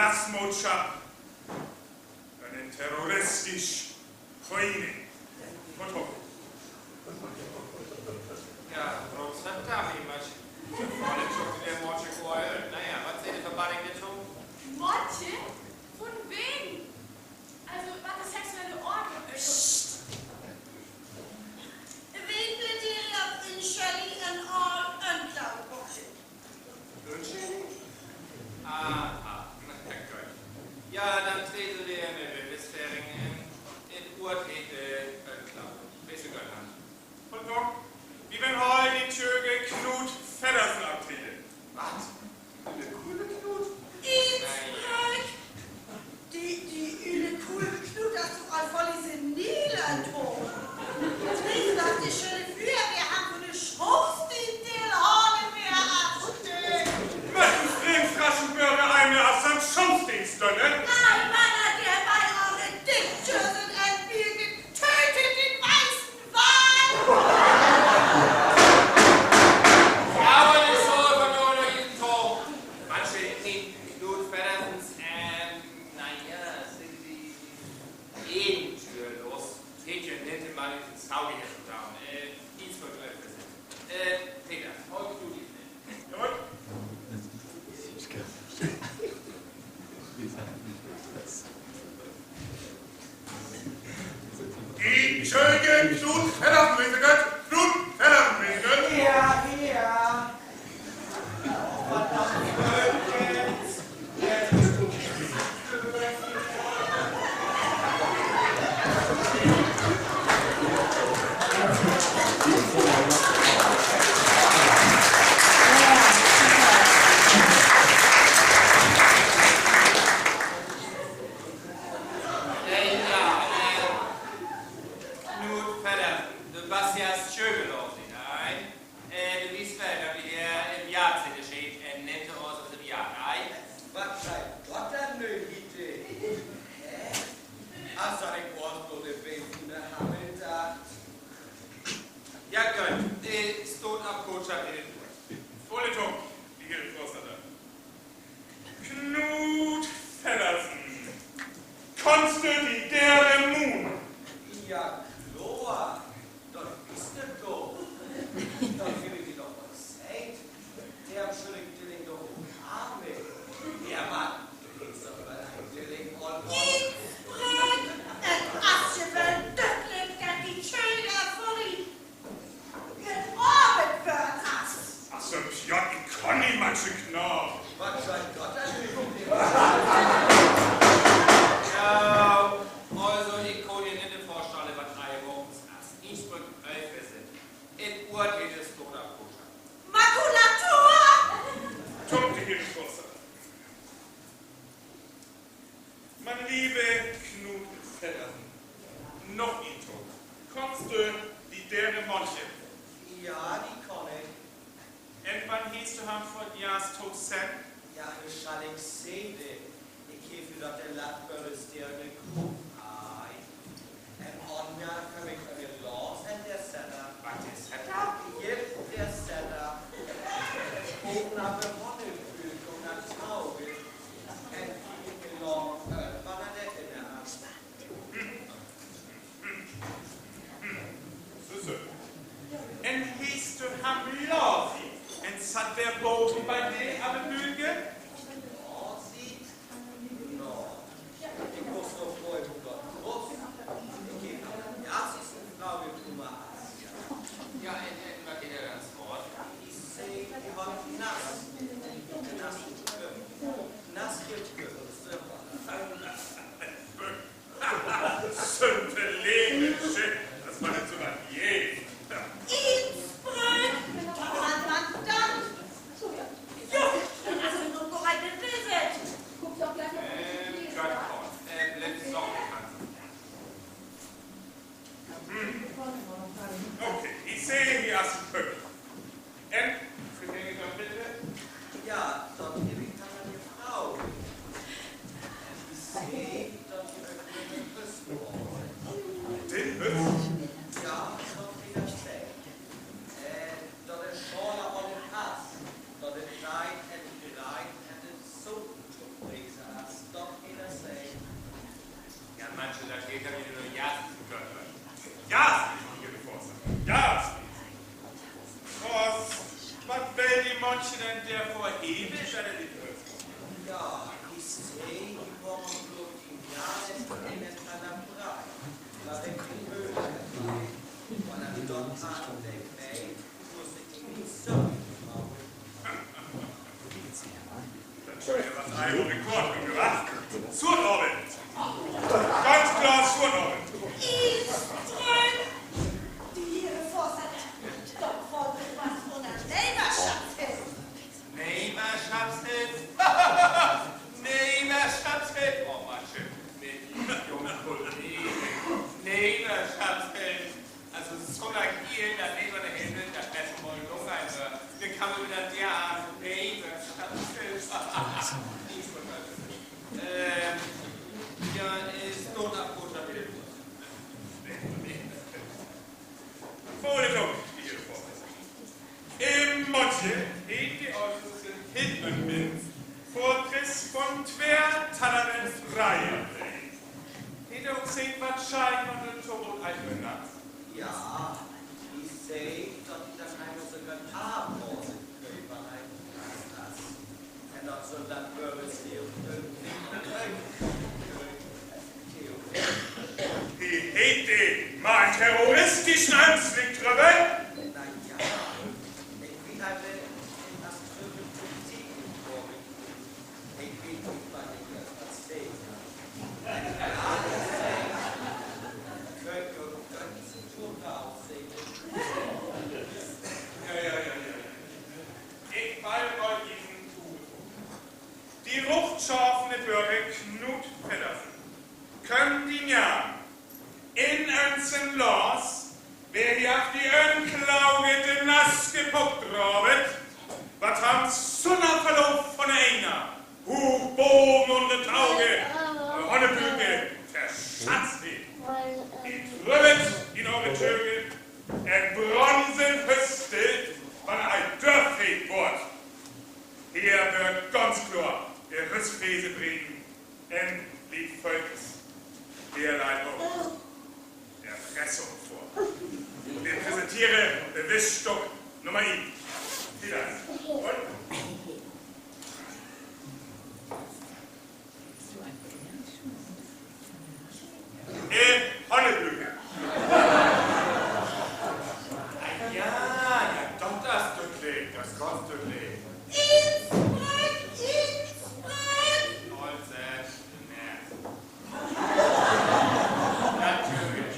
Rasmucha, einen terroristisch Koine. Ja, trotzdem da jemand. Vorne schon der Motsche geholt. Naja, was seht ihr für Badding gezogen? Motsche? Von wem? Also, was ist sexuelle Ordnung? Psst! Wen plädiere auf in Shelley and all Anklagebuche? Aha, na gut. Ja, dann trete der Westfäring in Urtete klar. Bist du gut, Hand? Und doch, wie wenn heute die Türke Knut Feddersen abtreten. Was? Eine coole Knut? Innsbruck! Die üle cool Knut, dass du all voll diese Niederton. Treten doch die schöne Führer, wir haben so eine Schufte in der Horde mehr abstehen. Möchten Fremdfraschenbürger eine aus seinem Schufdienst gönnen? Nein, Mann, der bei eure Diktür sind ein Bier getötet, den weißen Wal! Ja, aber nicht so verloren durch jeden Tor. Manche nehmen Knut Feddersens, naja, sind die Ebentürlos. Häkchen nennt ihn mal ins Saudi down. Innsbruck läuft das. Peter, heute du die nicht. Jawohl. Die Türke Knut Feddersen, wie sie gehört. Knut Feddersen, wie sie gehört. Ja, ja. Verdammt, Völkens. Knut Feddersen, du warst ja schön gelaufen, nein? Du weißt wer, wie der im Jahr steht, nennt uns aus dem Jahr, nein? Was sei Gott an Nögite? Hä? Ach, so ein Wort, wo der Beten der Hammel sagt. Ja, gut, stod ab Kotschap in den Uhr. Volle Tom, wie geht es raus, Knut Feddersen. Konntest du die dere Moon? Ja, klar. Das ist nicht so. Da will ich dir doch was sagen. Der entschuldigt dir doch Arme. Ja, Mann, du kriegst doch mal ein Dilling und Innsbruck! Et Asche verdücklich, dass die Schilder vor ihm georbit wird hast. Ach so, Pjotten, Conny, manche Knorr. was sei Gott an Nögite? Ja, also ich kann dir nicht vorstellen, was 3 Wochen ist. Innsbruck 11 sind. In Uhr geht es tot ab Kotschap. Makulatur! Tom, die geht es raus. Mein liebe Knut Feddersen, noch ein Tom. Konntest du die dere Monche? Ja, die kann ich. Und wann hieß du ham von Jas tot sen? Ja, das schall ich sehen. Ich helfe doch der Landbürger der eine Kuh. Ei. Ein Anja kann ich von mir los und der Setter. Was ist das? Jetzt der Setter. Oben ab der Wonne fühlt und dann Taube. Und die gelungen, war er nicht in der Hand. So. Und hieß du ham Lorsi? Und satt der Boden bei dir aber Lüge? Oh, sieht. No. Ich muss doch wohl was ein Rekord, Junge, was? Zurnorbit. Ganz klar Zurnorbit. Inström! Die Vorsitzende, doch wollte was von der Neighborschaftsfest. Neighborschaftsfest? Neighborschaftsfest? Oh, Mann, schön. Mit jungen Kollegen. Neighborschaftsfest. Also, so lange hier, da nehmen wir eine Hände, da stressen wir wohl noch einmal. Wir kommen wieder der Neighborschaftsfest. Ja, ist nur nach guter Bild. Vorlesung, die Ihre Vorlesung. Im Motje, die äußersten Hitmenbins, Vortriss von Twer, Talabens, Reihe. Jedoch seht was Schein von den Tod und Altmünder. Ja, ich sehe, dass ich das eine sogar Abhause überhalten kann. Und auch so dann Börbels Wie heet die, mein terroristischen Anzwing drüber? Na ja, ich habe das drüben Politik vorgelegt. Ich bin nicht mal nicht das sehen. Ich fall euch diesen Tod. Die ruchtscharfene Bürger Knut Pedersen können die Jahr in unserem Los, wer hier auf die Önklauge den Nass gepuckt robet, was haben Sonnerverlauf von einer, hoch Boden und der Tauge, Honnebüge, verschatzt die drübet in eure Töge, en bronzen Hüste, von ein Dörfried wort. Hier wird ganz klar der Rüstfese bringen, en lieb Volkes, der leid auf der Fressung vor. Wir präsentieren Beweisstück Nummer 1. Vielleicht. Und? Honnebüge. Ja, doch das Stückle, das Koststückle. Natürlich.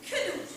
Knut,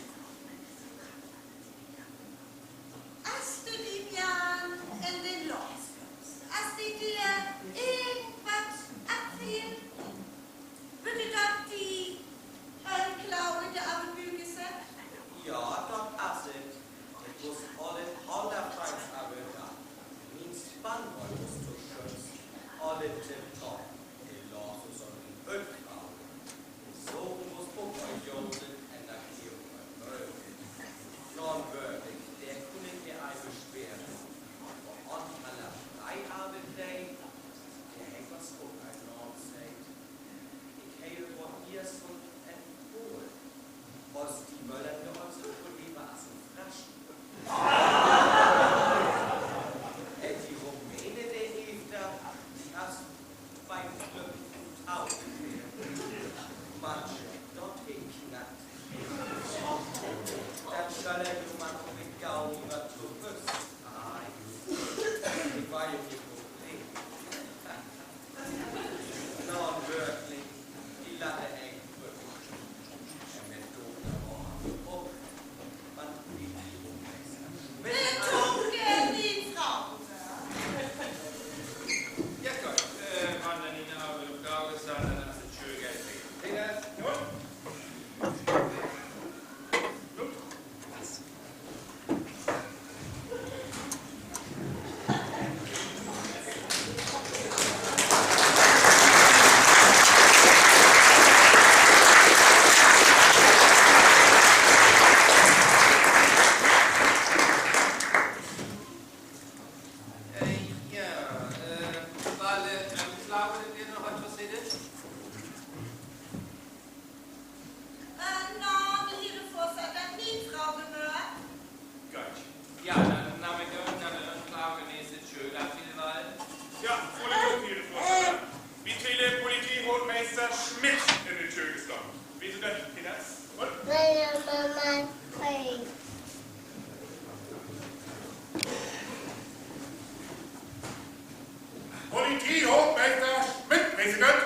Grüß Gott.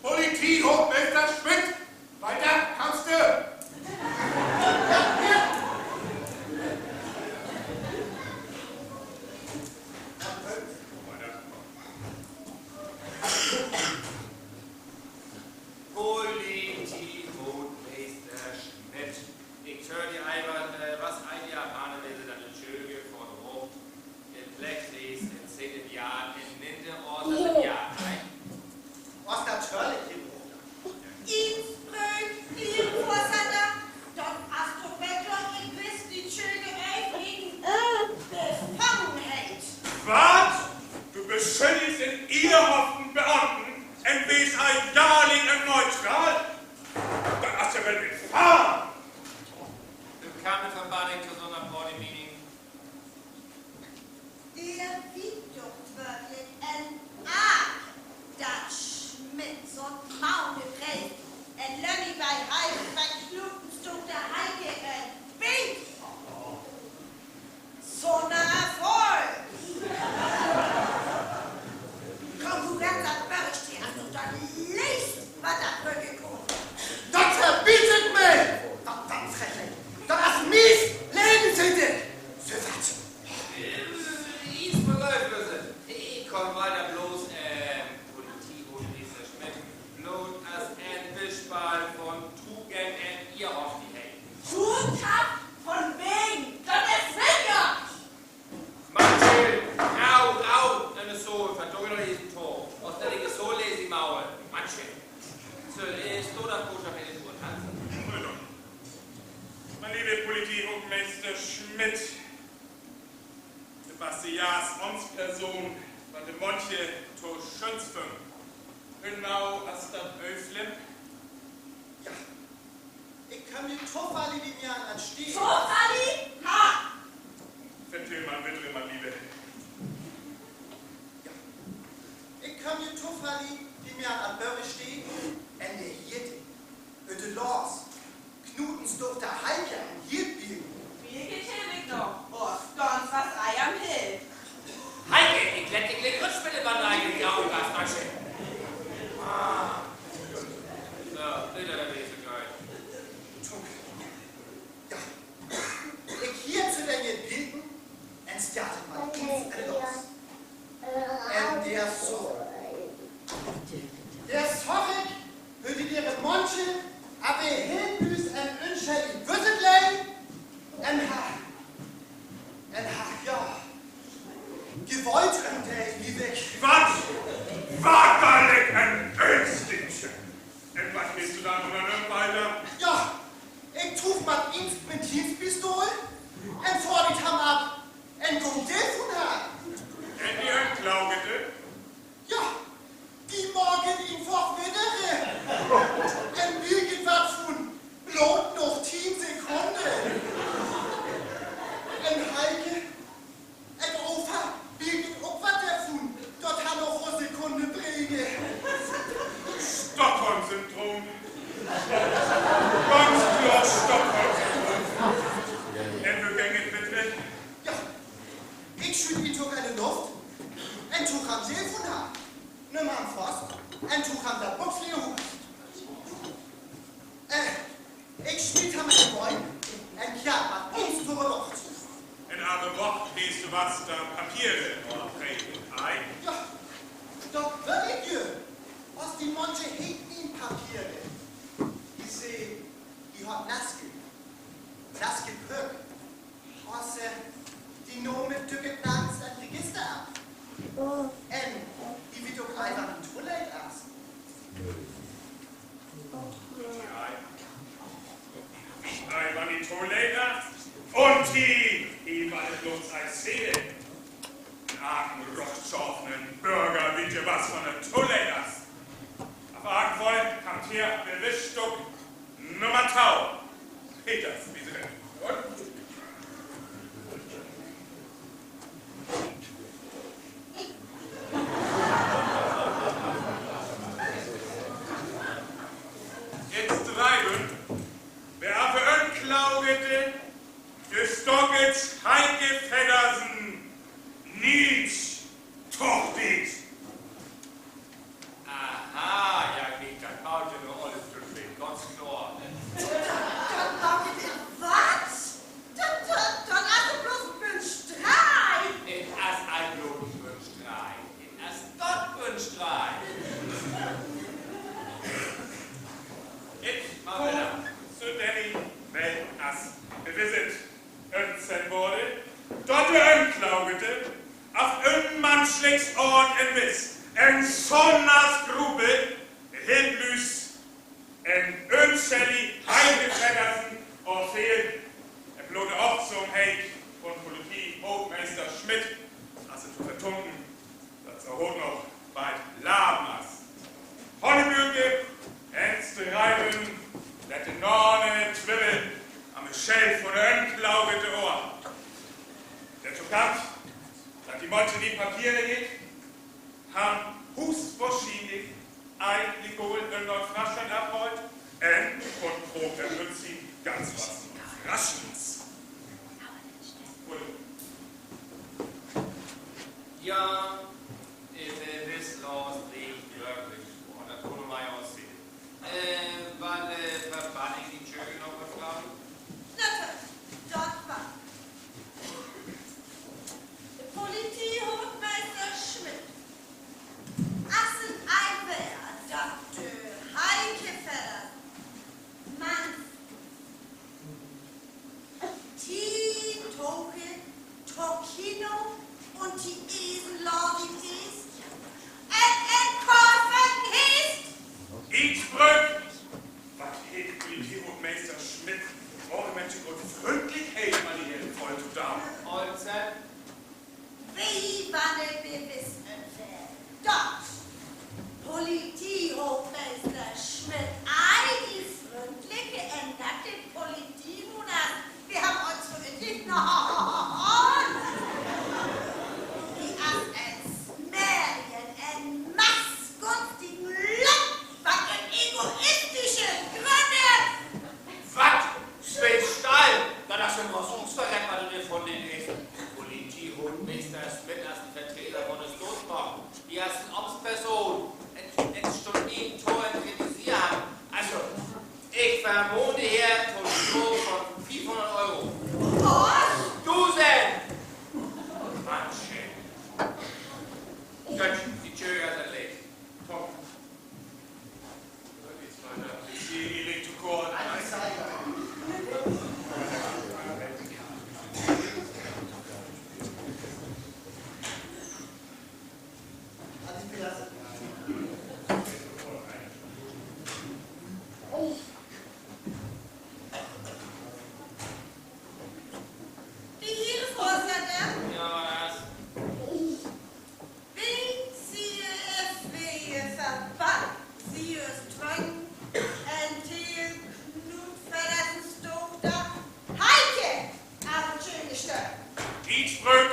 Politie-Hochmeister Schmidt. Weiter kannst du. Politie-Hochmeister Schmidt. Ich höre dir einmal, was ein Japaner will, dann ein Schöge von Rom, in Blackface, in 10 Jahren, in Ninde, Ort, in Jahren. Was natürlich hier Innsbruck, Vorsitzender, dann hast du wirklich ein bisschen die Schlägerei wegen Befangenheit. Was? Du beschuldigst in ehrhaften Beamten, entwes ein Jahrling im Neutral? Dann hast du wohl gefahren. Willkommen from Baden to so einer Party meeting. Der wiegt doch wirklich ein Arg, das Schmidt so Maune trägt. En Lemmy bei Heide, bei Knutenstuk der Heide, Wind. So ein Erfolg. Konkurrenz hat Bericht, die hast du dann nicht was da Brücke kommt. Das verbietet mich! Das Frechheit! Das ist mies! Lebenshütte! So was! Ich komme weiter bloß, Politie-Hochmeister Schmidt, bloß als ein Bischball von Tugend und ihr auf die Hände. Schuthaft von wegen, das ist Finger. Manche, rau, eine Sohl, verdunkel diesen Tor. Aus der linke Sohl lese ich Mauer. Manche. So, ist oder Kuscher für den Uhr tanzen. Mein lieber Politie-Hochmeister Schmidt, Sebastians Amtsperson, war de manche to Schönzfung. Genau als das Öflim. Ja, ich kann mir Toffali den Jahren anstehen. Zufallig? Ha! Vertell mal bitte, mein Lieber. Ich kann mir Toffali den Jahren an Börre stehen. En der Jitte. Öde los. Knutensdorf der Heike an Jittbiegen. Wie geht Hilmig noch? Oh, ganz was Ei am Hill. Heike, ich lädt die Rutschmittel bei der die Augen als Manche. So, bitte der Wese geil. Ja. Ich hier zu den Jittbiegen. En startet mal ins los. En der so. Der Sorrik würde ihre Monche, aber Hilbüs en Unschel in Wüttetlei. En ja. Gewollt und der ist nie weg. Was? Wagerlich ein Ölstückchen. Und was willst du da noch weiter? Ja, ich trug mal mit Dienstpistol, en vor die Tam ab, en guck den von her. Und die Höncklaugete? Ja, die morgen ihn fortwidere. En Birgit wat von blot noch 10 Sekunden. En Heike, en Opa, Birgit auch wat davon. Dort hat noch eine Sekunde Präge. Stockholm-Syndrom. Ganz klar Stockholm-Syndrom. Embegänge bitte. Ja, ich schütt ihn durch eine Luft, ein Tuch am See von da, nimm am Forst, ein Tuch am der Boxlehung. Ich schmied am einen Boy, ein Kerl, was uns überwacht. In andere Woche gehst du was da Papiere Ei. Ja, doch wirklich, was die Monche hinten in Papiere. Ich seh, die hat Naske Pöck. Außer die nur mit Tücke Plans ein Register ab. Die wird doch einfach ein Toilette erst. Ei war die Toilette und die war bloß als Seele. Argen, rochschaffenen Bürger, wie dir was von der Toilette hast. Auf Argenvoll kommt hier Bewischstück Nummer Tau. Peters, wie sie denn? Und? Jetzt treiben, wer auf Önklaugete, gestockets Heike Feddersen, Nietzsch, Tochtit. anschlägsord en viss. En sånnas grubbe, helt lys, en ønselig heimgefeddersen og fel. En blodde op som heit von politi Hochmeister Schmidt, altså zu vertunken, dass er hoch noch bald Labmas. Honnebürge, enste Reiben, lette Norne, Twibbel, am Schell von Önklaugete Ohr. Der Tukant, dass die Motte die Papiere geht, haben Hus wahrscheinlich eigentlich geholt in Nordfraschland abholt, und von Brot der Mützi ganz was Raschens. Ja, das los liegt wirklich vor. Das kann man ja aussehen. Weil ich die Tschöge noch was fragen? Natürlich, dort war. Der Polizeihochmeister Schmidt. Assen Eiber, Dr. Heike Fedder. Mann. Toke, Tokino und die Esenlordi ist. Korfen ist. Innsbruck, was die Polizeihochmeister Schmidt, eure Menschen und Freundlichkeit, meine Herren, voll zu da. Olsen? Wie wann wir wissen, wer dort Polizeihochmeister Schmidt, die freundliche, änderte Polizeimonat. Wir haben uns veröffentlicht noch. Die als Märchen, en massgunstigen Lob, was en egoistische Gründe. Was? Schwedstall? Da das schon was Umsverreck, was du dir von den Polizeihochmeister Schmidt als ein Vertreter von der Stoßbach. Die ersten Amtsperson. Jetzt schon nie Tor kritisieren. Also, ich vermute hier Tor von 500 €. Was? Dusen! Manche. Gut, die Tschöger sind leer. Komm. So geht's weiter. Ich sehe Elektrokord. Die hier Vorsitzende. Ja, das. Wie sie es Verband, sie es Trunk, Entil, Knutfeddersen, Stochter, Heike, aber schön gestört. Innsbruck.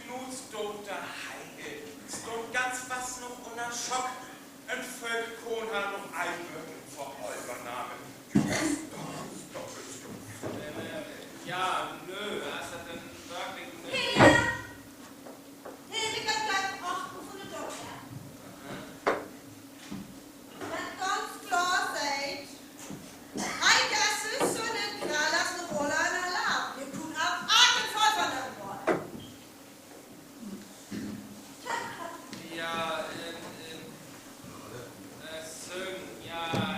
Knuts Doktor Heike. Stond ganz was noch unter Schock. Ein Volk Kohn hat noch ein Wörter vor Übernahme. Ja, nö, hast du denn wirklich nö? Hier, Helga bleibt achten von der Tochter. Wenn ganz klar seid, Heike ist so eine klar lassen Rolle in Alarm. Wir können auf Atem vollvernommen worden. Ja, Sögen, ja.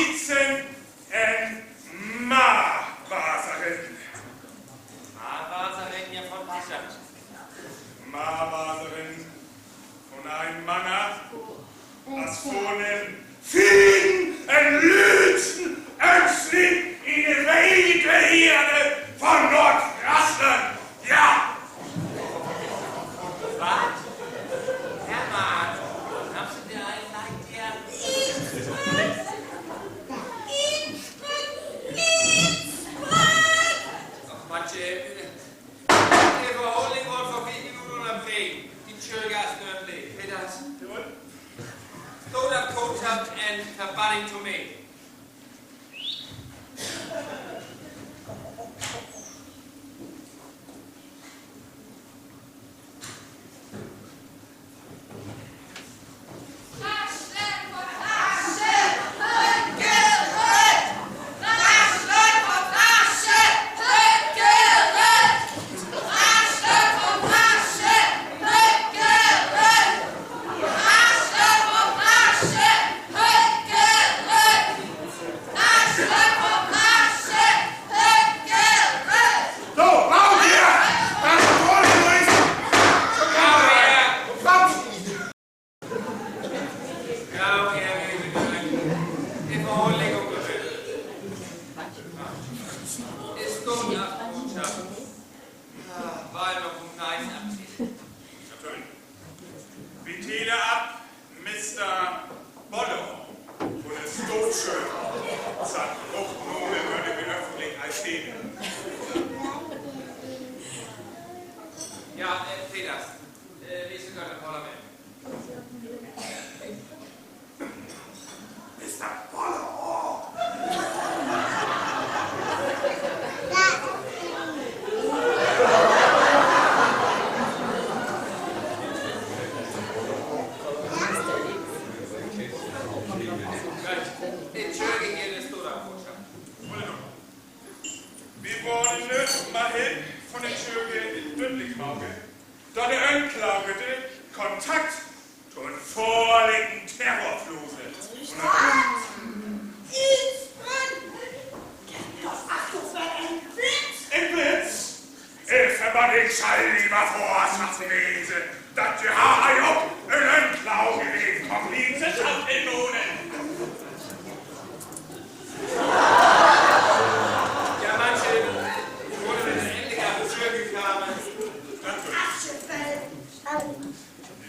Komplizen en Marwaserin. Marwaserin, ja von Wasser. Marwaserin von einem Manner, das vornehm Fieden, en Lützen, en Schlitt in die weite Erde von Nordfrassland. Ja! Was? Hermann, haben Sie dir einen Leid her? Ach, manche... Die Verholding wordt voor 4 minuten onderbreekt. Die tjurgas nördlich. Weet dat? Stoot coach up en verbanning to me.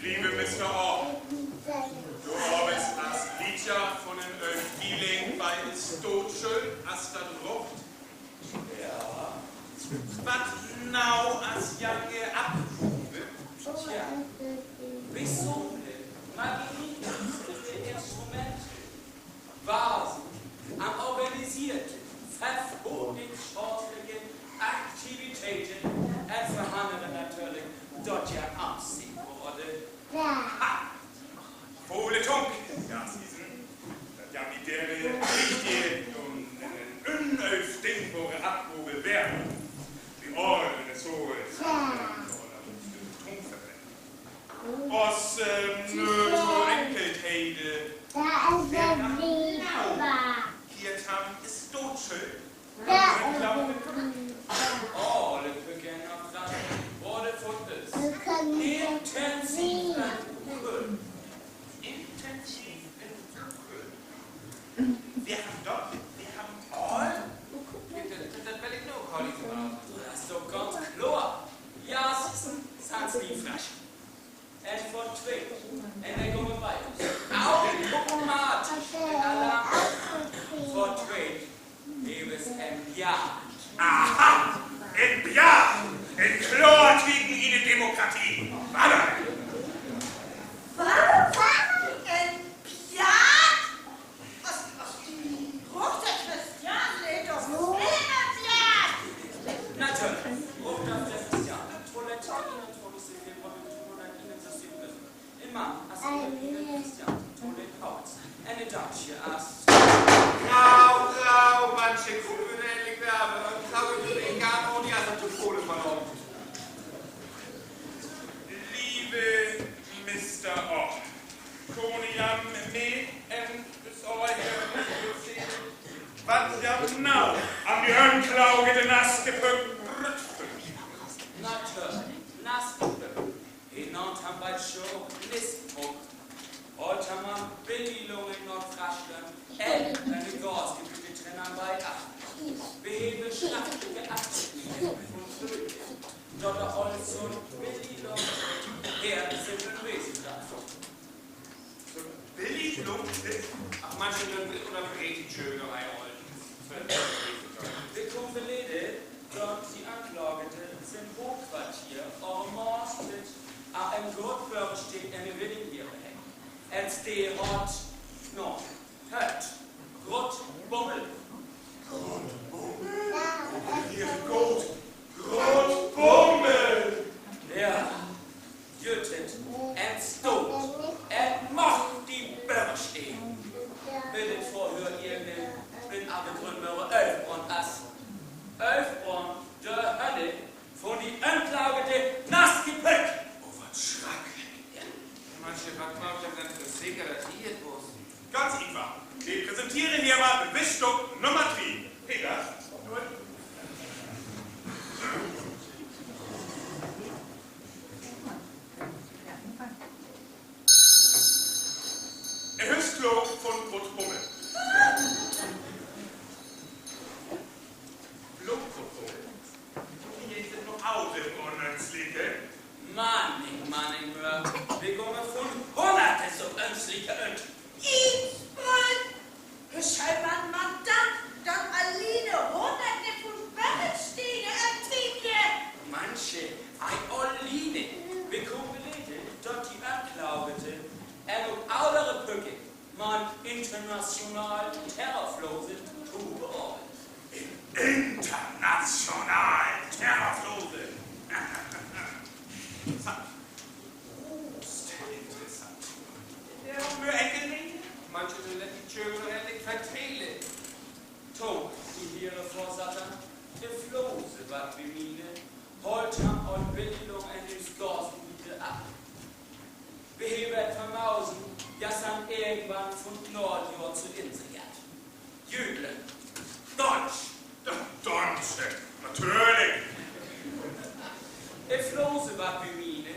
Liebe Mr. Orr, du arbeitest als Liedja von den Feeling bei Stotsche, als das Rucht. Ja. Was genau als Jange abrufe? Tja, besondere magnifizierte Instrumente waren am organisierten, verfolgungssportlichen Aktivitäten vorhanden natürlich dort ja aussehen wurde. Fouletonk, ja, siesen, das ja mit der richtige und unöftingbare Abrufe werden. Die Ohren so aus nur so Enkeltheide. Hier haben ist Stotsche. Alle beginnen auf das wurde Futtes. Intensiv entwickeln. Intensiv entwickeln. Wir haben all. Dat wil ik nu ook al niet van. Das ist doch ganz klar. Ja, sag's die Flasche. Es von zwei. Und dann kommen wir weiter. Automatisch. Alarm. Von zwei. Liebes Jahr. Aha! Ein Ja! Ein klar gegen eine Demokratie. Warte! Was? Ein Piat? Was die Rucht der Christian lädt doch so. Natürlich. Ruft auf der Christian. Toilette, Ihnen Toilette, viel Produktion oder Ihnen System müssen. Immer. Also, Ihnen Christian. Toilette, Haus. Eine Deutsche, Ast. Grau, manche Kugeln, endlich Werbe. Was ja genau an die Hörnklauge den Nass gepückt. Natürlich, nassgepückt. Hinant haben bei Show Missdruck. Heute haben wir Billilungen noch Fraschlen. Eine Gasgebiete trennen bei 8. Behebe schnappige Abschnitte von Flöten. Dort alles so Billilungen. Her sind ein Wesen davon. Billilungen? Ach, manche oder Bretenschöne einholen. Wir kommen verleden, dort die Anklagete sind Hochquartier, Ormans mit einem Gottbürger steht eine Willing hier. Als die hat noch hört, Grottbummel. Ihr Gott, Grottbummel! Ja, jütet, entstoht, macht die Bürger stehen. Bildet vorher irgendein, bin aber Grünmöre Ölbrunn as. Ölbrunn, der Hölle, von die Anklagete nass gepückt. Oh, was schrecklich. Ja. Manche Backmauter sind für sicher, dass die jetzt muss. Ganz einfach. Ich präsentiere hier mal Bewischstück Nummer 3. Peter. Höchstlob von Grottbummel. Blutgruppe. Hier ist noch Auto unnützliche. Manning, wir kommen von Hunderte so önstige und Isbrand! Schau man dann alleine Hunderte von Bernsteine ertrinken! manche, ein Oline, wir kommen gelegen, dort die Anklagete, andere Pücke, man international terrorflose Tube International Terrorflose. Interessant. Der für Enkelring? Manche sind die Schöne endlich verteilen. Tog, die Tiere Vorsatter, der Flose, was wie Mine, heute haben eure Bildung in den Gasgebiete ab. Wir heben vermausen, ja sind irgendwann von Nordjord zu Inselgard. Jügle, Deutsch, Deutsche, natürlich. der Flose, was wie Mine,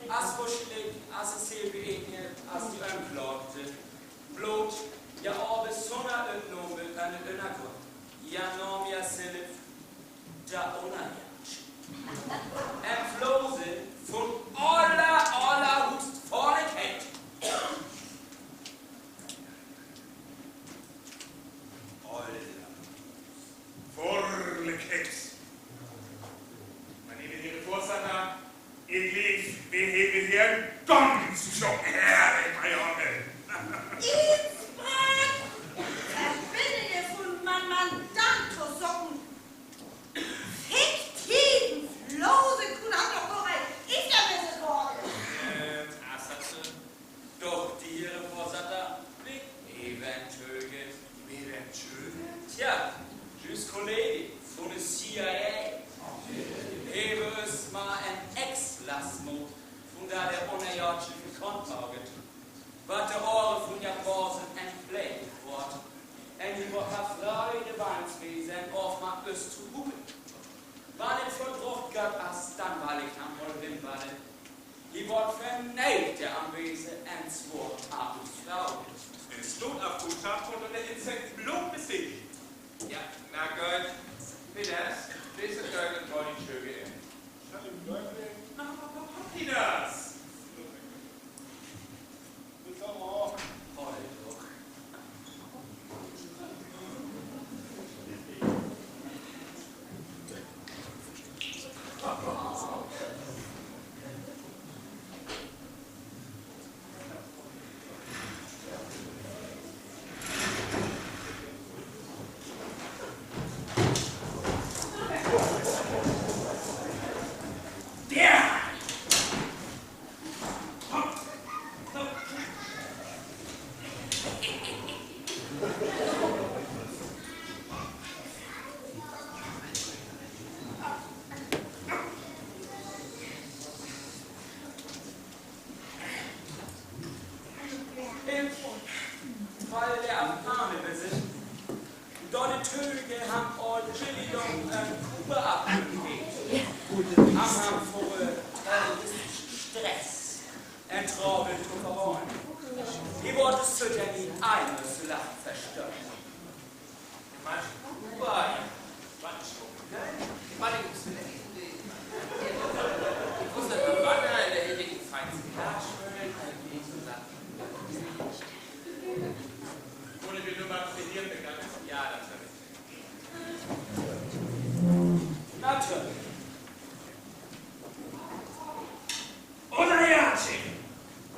as vorschlägt, as es hier beegnet, as die Anklagte, Blut, ja aber Sonne Ötnome, keine Önakur, ja Normia Silif, da Onajatsch. Ein Flose von aller Hust vorne kennt. Vorlekex. Meine Herren Vorsatter, ich lief, wir heben hier ganz schon her, mein Junge. Isbrand! Verbindete von Mandantosocken! Fiktiven Flose Kunatorei! Ist der Messe geworden! Assatze, doch die Herren Vorsatter, eventuell. Tja, just Kollege von der CIA. Hebe es mal ein Ex-Lastmut von da der unerjordlichen Kontauget. Was der Ohren von Jakosen entbläht wird. Und die wird Freude Weinswesen auf mal bis zu gucken. Wann ich verdruckt Gott as, dann weil ich am Wollwim walle. Die wird verneigt der Anwesen ins Wort Abus Frau. Es Blut abgeschafft und der Insekt Blut besiegt. Ja, na gut. Peters, das ist Geld und Tony Schöge. Na, Peters. Heute doch. vierte ganze Jahr natürlich. Natürlich. Oder ja,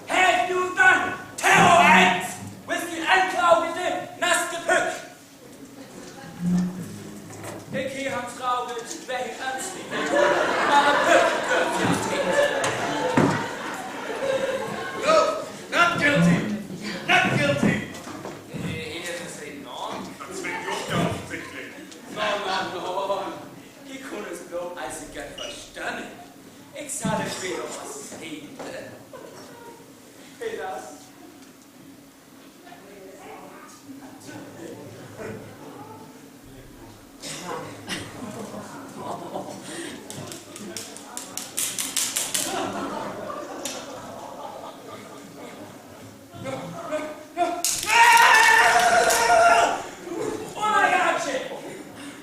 have you done terror acts with die Anklagete nass gepückt? Ich hier hab's traurig, welche Anstieg. Aber pückt wird ja nicht. No, not guilty. Not guilty. Hier ist es enorm. Das zwingt Juck ja offensichtlich. No. Die Kunde ist bloß als ich gern verstanden. Ich sage später was sehen. Hey, das.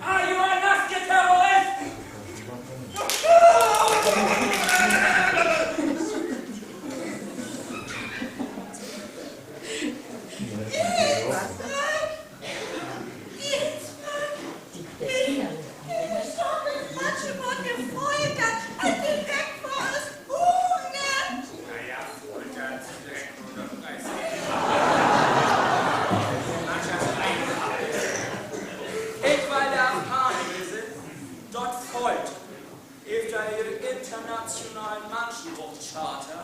Are you a nasty terrorist? Naja, und dann direkt nur noch 30. Ich war der Afghanische, dort folgt, efter ihre internationalen Menschenrechtscharta,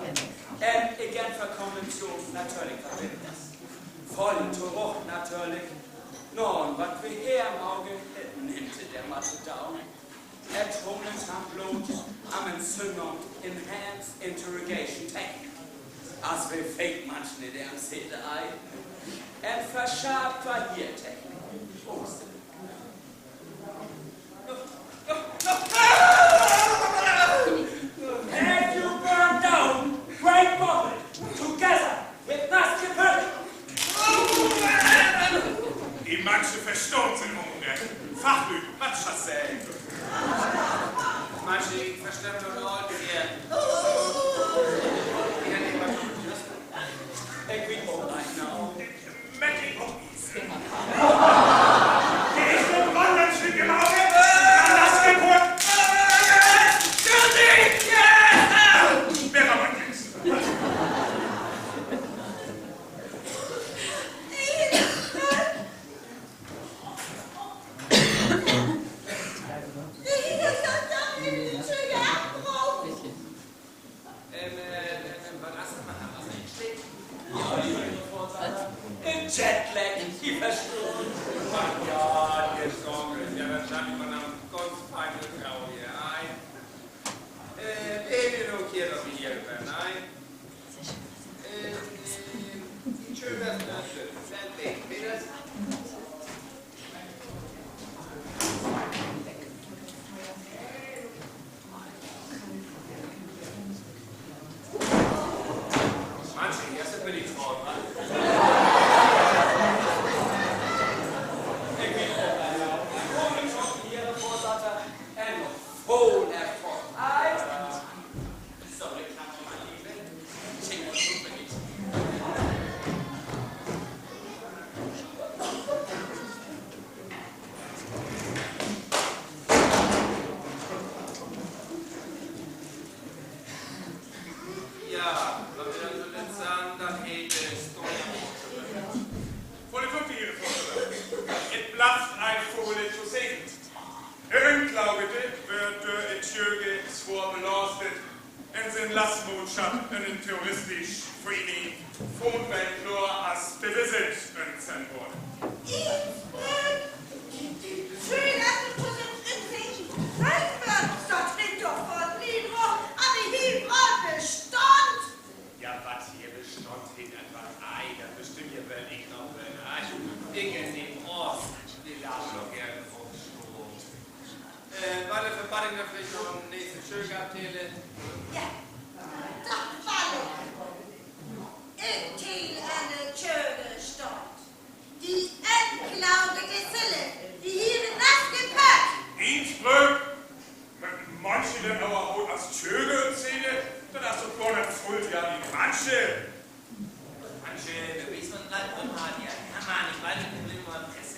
die Genfer Konvention natürlich verbindet. Voll zurück natürlich. Nun, was wir hier im Auge nimmt der Mathe down. Ertrunken am Blut, am Entzündung, Enhanced Interrogation Technik. Als wir fake manchen in der CDI. Verschärft war hier Technik. And you burn down Great Bottle together with nasty Perk. Die manche verstorben sind Unrecht. Fachlügen, was das sagen? Manche verstanden Leute hier. Hier hat jemand noch Lust. Ich will auch ein now. Mackie Puppies. Die ist mit Wanderstück im Auge. Dann lass den Hund. Guilty! Yeah! Wer war mein Kind? Im Jetlag, die verstorben. Ja, der Song ist ja wahrscheinlich von einem ganz feinen Frau hier. Nein. Noch hier noch hier nein. Schön, dass du das schön. Wie das? Manche, hier sind wir die Frauen, Lasmutschaft en terroristisch Forening Fondwendler als bevisit en worden. Schön, dass du zu dem Friedrich Frankfurt dort hinter von Nidro an die Hebron bestand. Ja, was hier bestand hinter etwas Ei, das bestimmt ihr wel nicht noch wenn Dinge in dem Ost, die lassen noch gerne vorgeschoben. Warte, für Badding vielleicht noch einen nächsten Schön gehabt, Tele. Ja, das war doch. In Thiel eine schöne Stadt. Die Endklaugete Zille, die hier nass gepackt. Innsbruck, manche dann aber auch als Schöge und Szene, dann hast du gar nicht voll, ja, die manche. Manche, wie ist man gerade beim Radier? Kann man nicht, weil die Probleme mal Presse.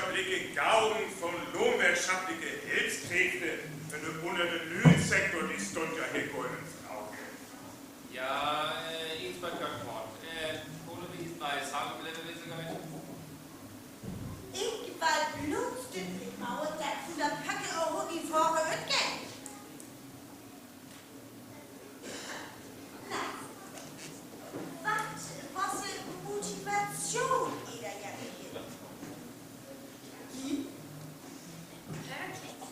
Blicke Gauben von lohnwirtschaftliche Hilfskräfte, wenn du unter den Mühlsektor die Stunde hergekommen Frau. Ja, Inspektor Kort. Ohne wie ist bei Sagenblätter, wie sie gar Ich war lustig mit Mauer, dass du da Packe auch in die Vorge mitgehen. Was für Motivation jeder ja hier.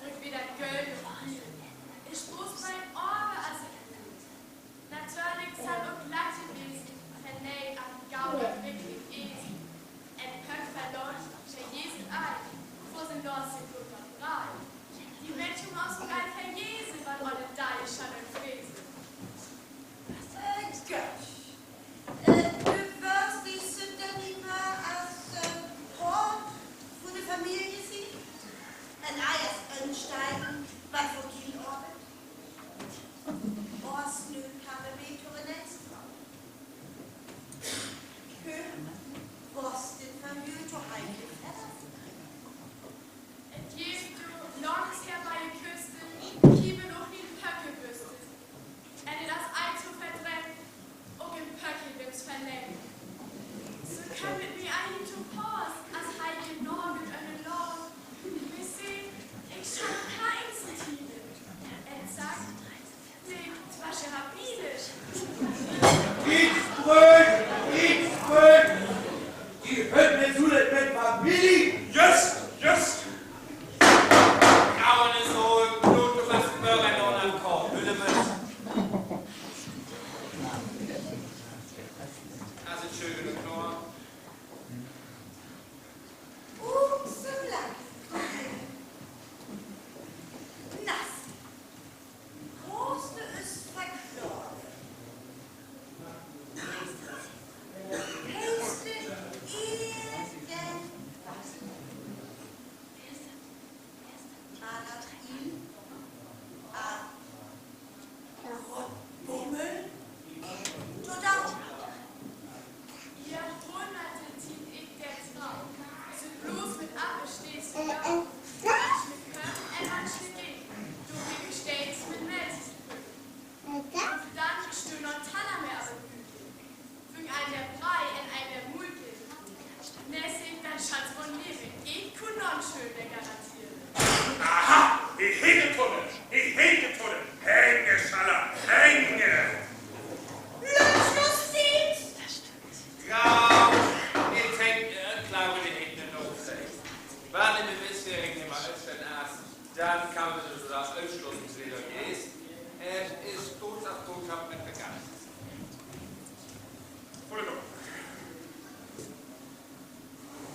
Rück wieder Geld und Bier. Ich stoß mein Ohr, also natürlich sind auch glatte Wesen, vernäht am Gauer wirklich Esen. Ein Pöck verloren, der Jesen ein, wo sind los in guter Brei. Die Menschen aus dem Geil verjesen, weil alle Deine schon im Fräsen. Gott. Du wirst dich denn immer als Hort von der Familie sehen? Ein Eiers ansteigen, was von Kiel orbit? Was nu kann man betonen nächstes Mal? Was den Familie doch eigentlich verlassen? Et gibt du langs her bei den Küsten, kiebe noch nie Pöcke büstet. Das Ei zu verdrängen, und im Pöcke wird's verlängern. So kann mit mir ein Topaz, als heilige Norge und eine Lord. Wir sehen, ich schon keins Tiere. Sagt, die Zwasche habilisch. Kriegsbrüll! Die hört mir zu, das mit Familie! Just! Grauen ist so, Blut, du machst Burger noch am Korb. Hülle mit. Also schön und klar. So lang. Nass. Große ist verkloren. Hälfte irgendwas. Anatil. Bummel. Total. Ihr Hunderte zieht ich jetzt drauf. So bloß mit Abbe stehst du da. Ich mit Körn, manche gehen. Du wie stehst mit Melz. Und dann bist du noch Tanner mehr aber Bügel. Füg ein der Brei in ein der Mulke. Mäßig dein Schatz von Leben. Ich kun noch schön der garantiert. Aha! Ich Hegetunnel! Hänge, Schaller! Hänge! Lustdienst! Ja, ich denke, klar, wenn ich nicht noch sage. Wenn ihr wisst, ihr nicht mal öfter erst, dann kann man so das Aufschluss sehen, wie es ist tot auf Botschaft mit begangen. Entschuldigung.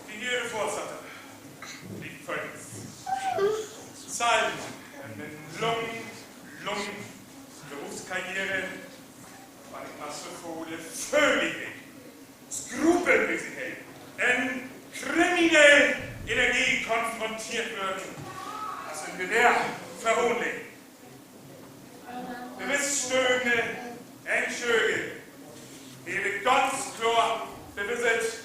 Die hier Vorsache liegt folgendes. Zahlen eine lange Berufskarriere bei Massenfohle völlig Skrupellosigkeit, in kriminelle Energie konfrontiert wird, das in Gewehr verhohlen. Bewissstörende Entschöge, die ganz klar bewusst,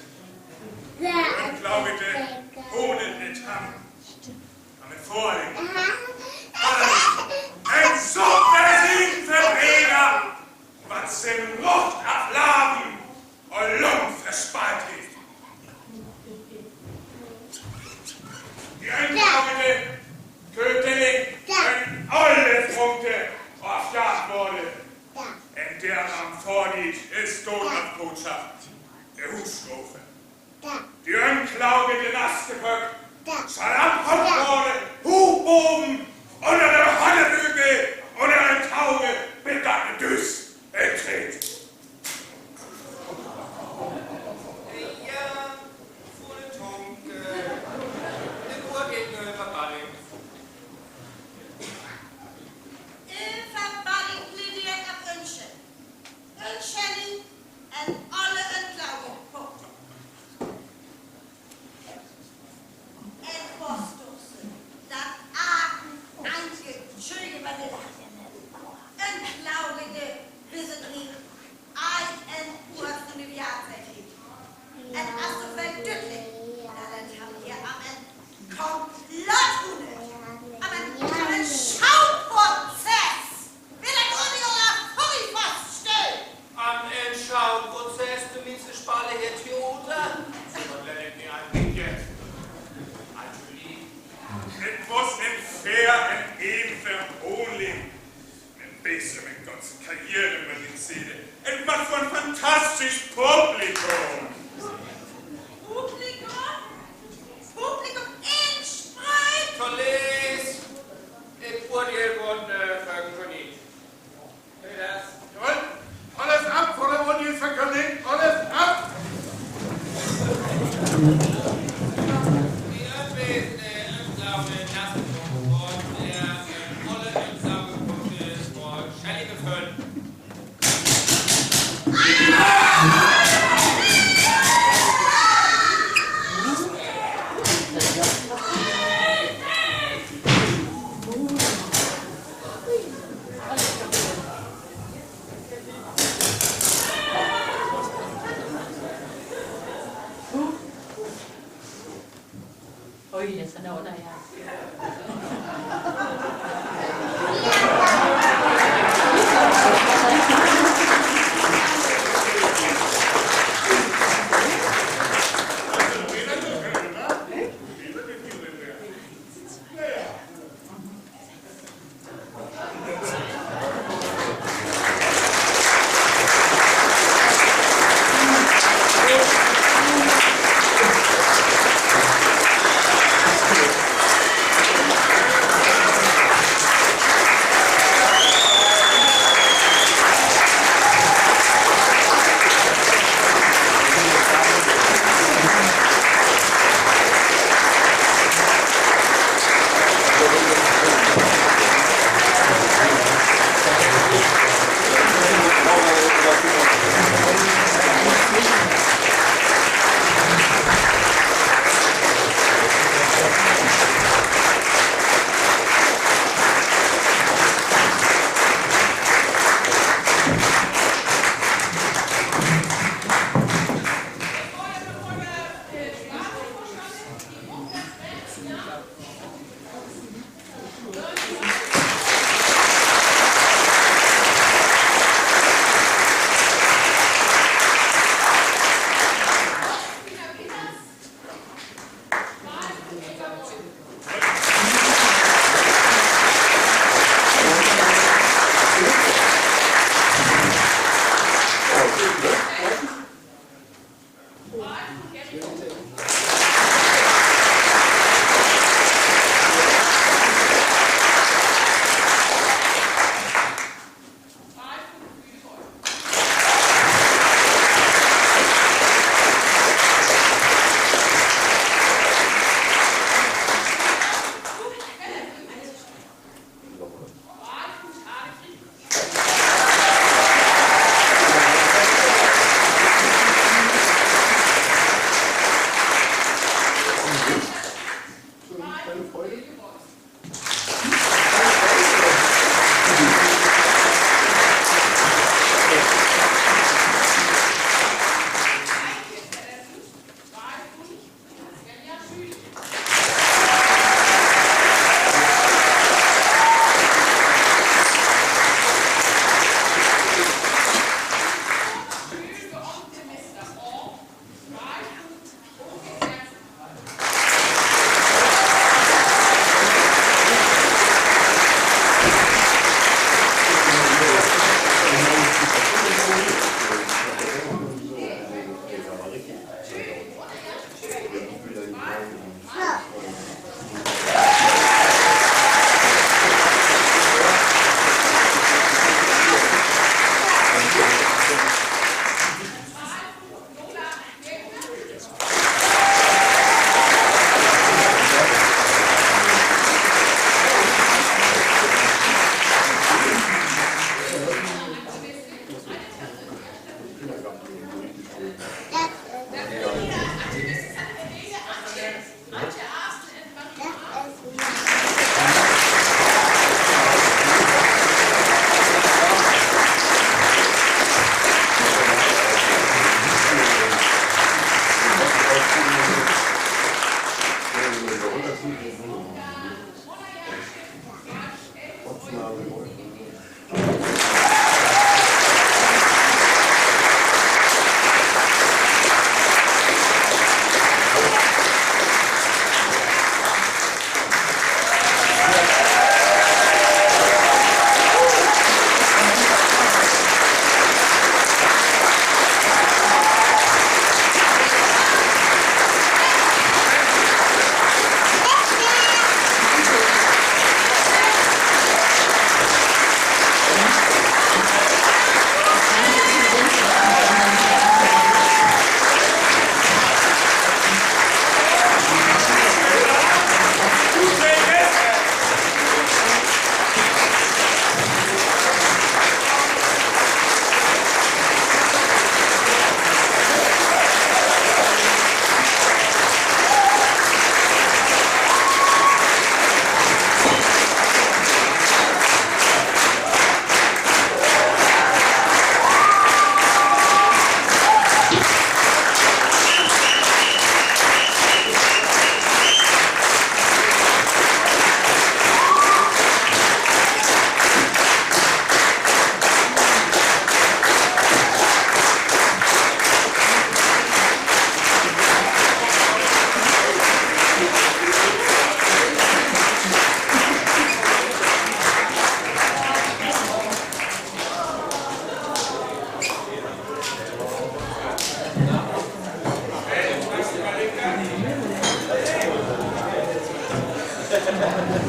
unglaubliche, ohne nicht haben, damit vorliegen. Ein subversiven Verbrecher, was den Rucht auf Laden und Lungen verspart ist. Die unglaubliche Köteling in alle Punkte aufjagt wurde. In der am vorliegt, ist Donnerbotschaft der Hutstrophe. Die unglaubliche Oi, essa não, não é.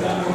Thank you.